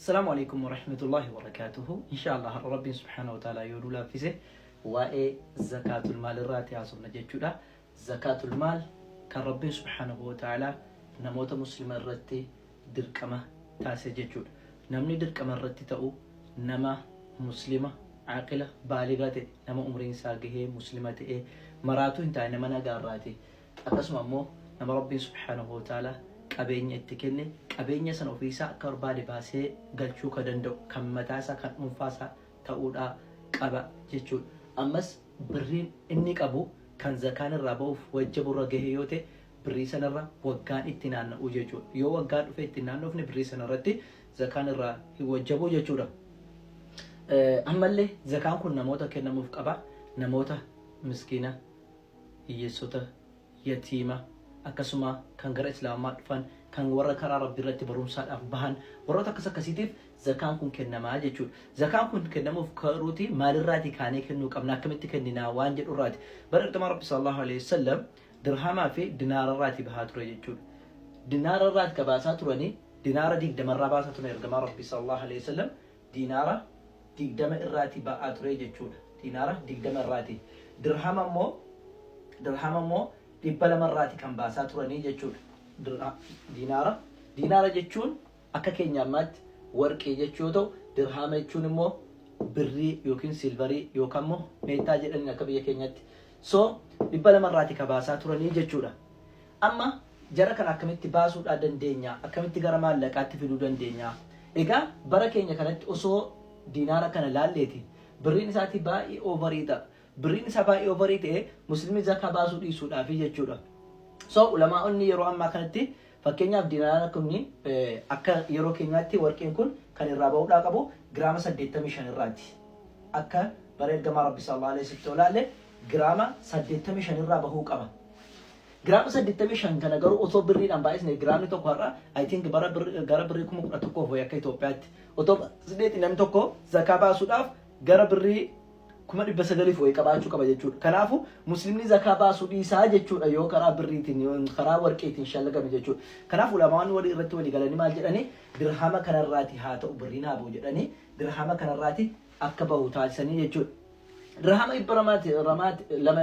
السلام عليكم ورحمة الله وبركاته. إن شاء الله ربي سبحانه وتعالى يقول لا فيزه زكاة المال الراتي عصرنا جدّا زكاة المال كان ربي سبحانه وتعالى نموت مسلم الرتي دركمة تاسع جدّا نمني دركمة الرتي تأو نما مسلمة عاقلة بالغة نما عمرين ساقه مسلمة مراتو انتا نما نقاراتي أقسم أمو نما ربي سبحانه وتعالى qabeenya itti kenne qabeenya san ofiisaa akka barbaade baasee galchuu ka danda'u kan mataasaa kan dhuunfaasaa ta'uudha qaba jechuudha. Ammas birriin inni qabu kan zakaan irraa ba'uuf wajjabu irra gahe yoo ta'e birrii sanarra waggaan itti naanna'u jechuudha. Yoo waggaan dhufee itti naannofne birrii sanarratti zakaan irraa hin wajjabu jechuudha. Ammallee zakaan kun namoota kennamuuf qaba. Namoota miskiina, hiyyeessota, yatiima akkasuma kan gara islaamaa dhufan kan warra karaa rabbii irratti barumsaadhaaf bahan warroota akkasiitiif zakaan kun kennamaa jechuudha. Zakaan kun kennamuuf karuuti maalirraati kaanee kennuu qabna akkamitti kenninaa waan jedhurraati. Bara dhuma rabbi sallallahu alaihi wasallam dirhamaa fi dinaararraati bahaa ture jechuudha. Dinaararraati ka baasaa turanii dinaara 20 irraa baasaa ture ergamaa rabbi sallallahu alaihi wasallam dinaara 20 irraati ba'aa ture jechuudha. Dinaara 20 irraati. Dirhama immoo dhibba lamarraati kan baasaa turanii jechuudha. Dinaara jechuun akka keenya ammaatti warqee jechuu ta'u dirhama jechuun immoo birrii yookiin silvarii yookaan immoo meetaa jedhanii akka biyya keenyatti. So dhibba lamarraati kan baasaa turanii jechuudha. Amma jara kana akkamitti baasuudhaa dandeenya? Akkamitti gara maallaqaatti fiduu dandeenya? Egaa bara keenya kanatti osoo dinaara kana laalleeti birriin isaatii baay'ee oovarii ta'a. Birriin isaa baay'ee overii ta'e musliimni zakaa baasuu dhiisuudhaaf jechuudha. So ulamaa'onni yeroo ammaa kanatti fakkeenyaaf dinaara kun akka yeroo keenyaatti warqeen kun kan irraa ba'uudhaa qabu giraama 85 irraati. Akka bara ergamaa rabbi sallallahu alaihi wasallam giraama 85 irraa bahuu qaba. Giraama 85 kana garuu osoo birriidhaan baay'isne giraamni tokko har'a I think gara birrii 11,000 akka Itoophiyaatti otoo sideeti namni tokko zakaa baasuudhaaf gara birrii 900 wayii qabaachuu qaba jechuudha. Kanaafuu musliimni zakaa baasuu dhiisaa jechuudha yoo karaa birriitiin yoo karaa warqeetiin shallagame jechuudha. Kanaafuu ulamaan walii irratti walii galanii maal jedhanii dirhama kanarraati haa ta'u birriin haa ba'u jedhanii dirhama kanarraati akka bahu taasisanii jechuudha. Dirhama ibba lama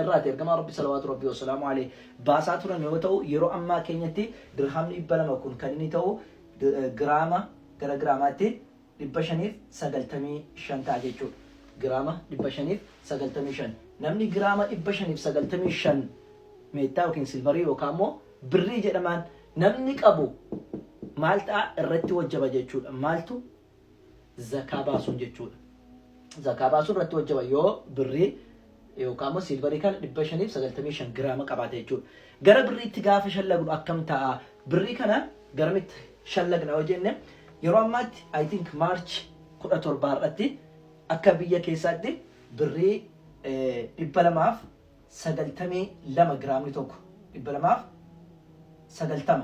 irraati ergamaa rabbi salawaatu rabbi wasalaamu alayhi baasaa turan yoo ta'u yeroo ammaa keenyatti dirhamni ibba lama kun kan inni ta'u giraama gara giraamaatti 595 ta'a jechuudha. Giraama 595 namni giraama 595 meetaa yookiin silvarii yookaan immoo birrii jedhamaan namni qabu maal ta'a irratti wajjaba jechuudha. Maaltu zakaa baasuun jechuudha. Zakaa baasuun irratti wajjaba yoo birrii yookaan immoo silvarii kana 595 giraama qabaate jechuudha. Gara birriitti gaafa shallagnu akkam ta'a? Birrii kana garamitti shallagna yoo jenne yeroo ammaatti I think March 17 irratti akka biyya keessaatti birrii 292 giraamni tokko 290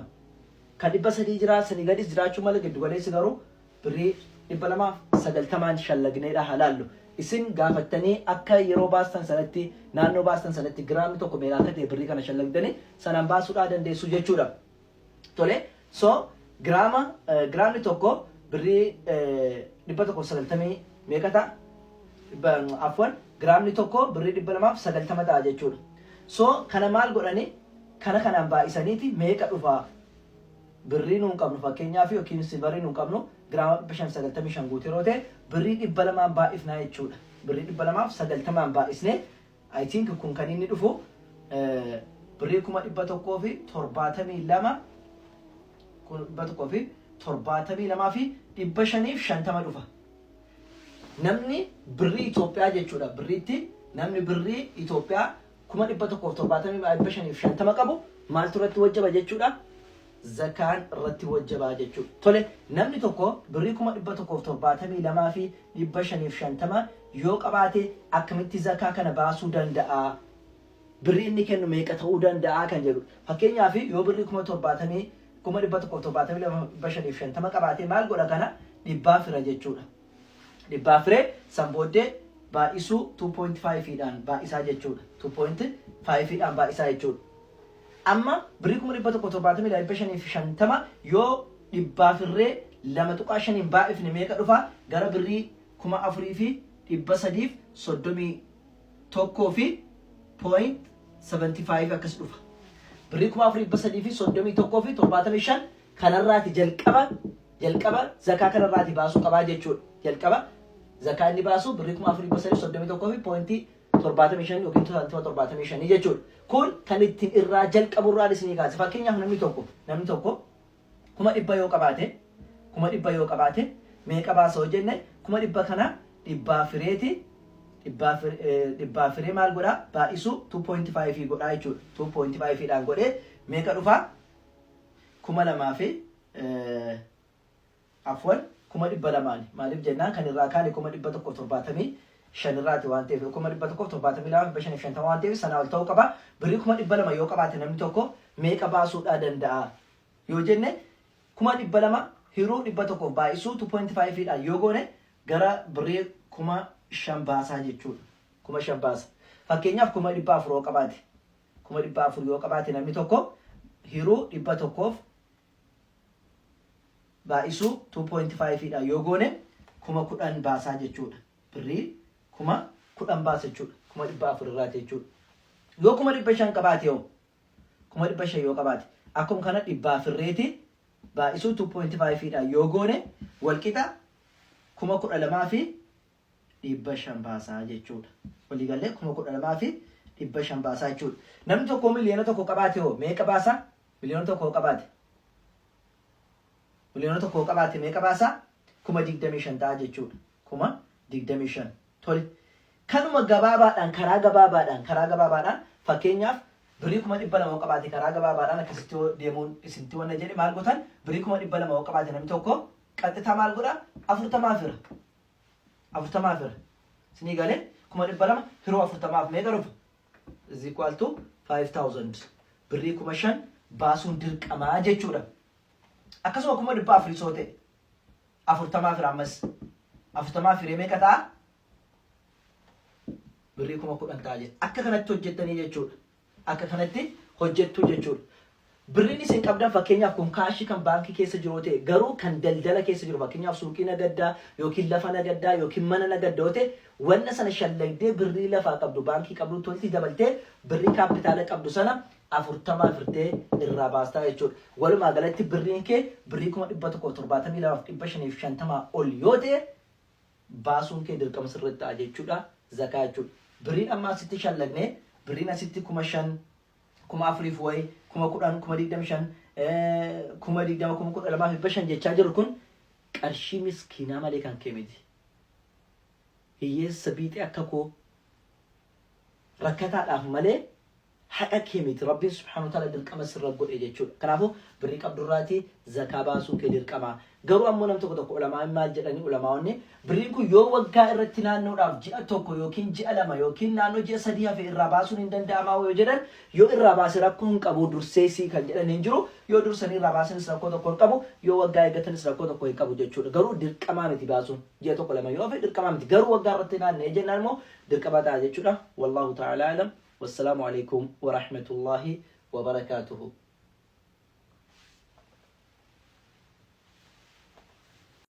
kan 300 jira sanii gadis jiraachuu mala giddu galeessi garuu birrii 290 shallagneedha halaallu. Isin gaafattanii akka yeroo baastan sanatti naannoo baastan sanatti giraamni tokko meeqa akka ta'e birrii kana shallagdanii sanaan baasuudhaa dandeessu jechuudha. Tole so giraamni tokko birrii 190 meeqa ta'a? Afwan giraamni tokko birrii 290 ta'a jechuudha. So kana maal godhanii kana kanaan baay'isaniiti meeqa dhufa birrii nuun qabnu fakkeenyaaf yookiin silvarii nuun qabnu giraama 595 guutuu yeroo ta'e birrii 200 baay'ifnaa jechuudha. Birrii 290 baay'isne I think kun kan inni dhufu birrii 172 kun 172 fi 550 dhufa. Namni birrii Itoophiyaa jechuudha. Birriitti namni birrii Itoophiyaa 172 qabu maaltu irratti wajjaba jechuudha? Zakaan irratti wajjabaa jechuudha. Tole namni tokko birrii 172 fi 550 yoo qabaate akkamitti zakaa kana baasuu danda'a? Birrii inni kennu meeqa ta'uu danda'a kan jedhu. Fakkeenyaaf yoo birrii 172 qabaate maal godha kana dhibbaa fira jechuudha. Dhibbaa firee san booddee baay'isuu 2.5dhaan baay'isaa jechuudha. 2.5dhaan baay'isaa jechuudha. Amma birrii 172 yoo dhibbaa firee lama tuqaa shaniin baa'ifne meeqa dhufa gara birrii 4,331 fi point 75 akkas dhufa. Birrii 4,331 fi 75 kanarraati jalqaba zakaa kanarraati baasuu qabaa jechuudha. Jalqaba zakaa inni baasu birrii 4,331 fi point 75 yookiin 75 jechuudha. Kun kan ittiin irraa jalqaburraa isinii kaase. Fakkeenyaaf namni tokko 100,000 yoo qabaate meeqa baasa yoo jenne 100,000 kana dhibbaa fireeti. Dhibbaa firee maal godhaa baay'isu 2.5 godhaa jechuudha. 2.5 dhaan godhee meeqa dhufaa 2,000 fi 200,000 maaliif jennaan kan irraa kaane 175 irraati waan ta'eef 172 waan ta'eef sanaa ol ta'uu qaba. Birrii 200,000 yoo qabaate namni tokko meeqa baasuudhaa danda'a yoo jenne 200,000 hiruu 100 baay'isuu 2.5 dhaan yoo goone gara birrii 5,000 baasaa jechuudha. 5,000 baasa. Fakkeenyaaf 400,000 yoo qabaate 400,000 yoo qabaate namni tokko hiruu 100 baay'isuu 2.5 dhaan yoo goone 10,000 baasaa jechuudha. Birrii 10,000 baasa jechuudha. 400,000 irraati jechuudha. Yoo 500,000 qabaate yoo 500,000 yoo qabaate akkuma kana dhibbaa firreeti baay'isuu 2.5 dhaan yoo goone walqixa 12,000 fi 500 baasaa jechuudha. Waliigalee 12,000 fi 500 baasaa jechuudha. Namni tokko miliyoona tokko qabaate yoo meeqa baasa? Miliyoona tokko qabaate meeqa baasa? 25,000 ta'a jechuudha. 25,000. Tole. Kanuma karaa gabaabaadhaan fakkeenyaaf birrii 200,000 yoo qabaate karaa gabaabaadhaan akkasitti deemuun isinti wanna jedhe maal gootan birrii 200,000 yoo qabaate namni tokko qaxxitaa maal godha 40 fira. 40 fira. Isinii galee 200,000 hiruu 40 meeqa dhufa? Is equal to 5,000. Birrii 5,000 baasuun dirqamaa jechuudha. Akkasuma 400,000 soo ta'e 40 fira ammas 40 firee meeqa ta'a? Birrii 10,000 ta'a jechuudha. Akka kanatti hojjettanii jechuudha. Akka kanatti hojjettu jechuudha. Birriin isin qabdan fakkeenyaaf kun kaashii kan baankii keessa jiru ta'e garuu kan daldala keessa jiru fakkeenyaaf suuqii nagaddaa yookiin lafa nagaddaa yookiin mana nagaddaa ta'e wanna sana shallagdee birrii lafaa qabdu baankii qabdu tolti dabaltee birrii kaapitaala qabdu sana 40 firtee irraa baastaa jechuudha. Walumaa galatti birriin kee birrii 172,550 ol yoo ta'e baasuun kee dirqama sirriitti ta'a jechuudha. Zakaa jechuudha. Birriin amma asitti shallagnee birriin asitti 5,000 4,000 wayi 10,000 25,000 20,000 12,500 jechaa jiru kun qarshii miskiinaa malee kan kee miti. Hiyyeessa biixee akka koo rakkataadhaaf malee haqa kee miti. Rabbiin subhaanahu wa ta'ala dirqama sirra godhe jechuudha. Kanaafuu birrii qabdurraatii zakaa baasuun kee dirqama. Garuu ammoo nam tokko ulamaan maal jedhanii ulamaa'onni birriin kun yoo waggaa irratti naannoodhaaf ji'a tokko yookiin ji'a lama yookiin naannoo ji'a 3 hafe irraa baasuun hin danda'amaa yoo jedhan yoo irraa baase rakkoo hin qabu durseesii kan jedhan hin jiru yoo dursanii irraa baasanis rakkoo tokko hin qabu yoo waggaa eeggatanis rakkoo tokko hin qabu jechuudha. Garuu dirqamaa miti baasuun ji'a tokko lama yoo hafe dirqamaa miti. Garuu waggaa irratti naanna'ee jennaan immoo dirqama ta'a jechuudha. Wallahu ta'ala alam. Wassalaamu alaikum wa rahmatullahi wa barakatuhu.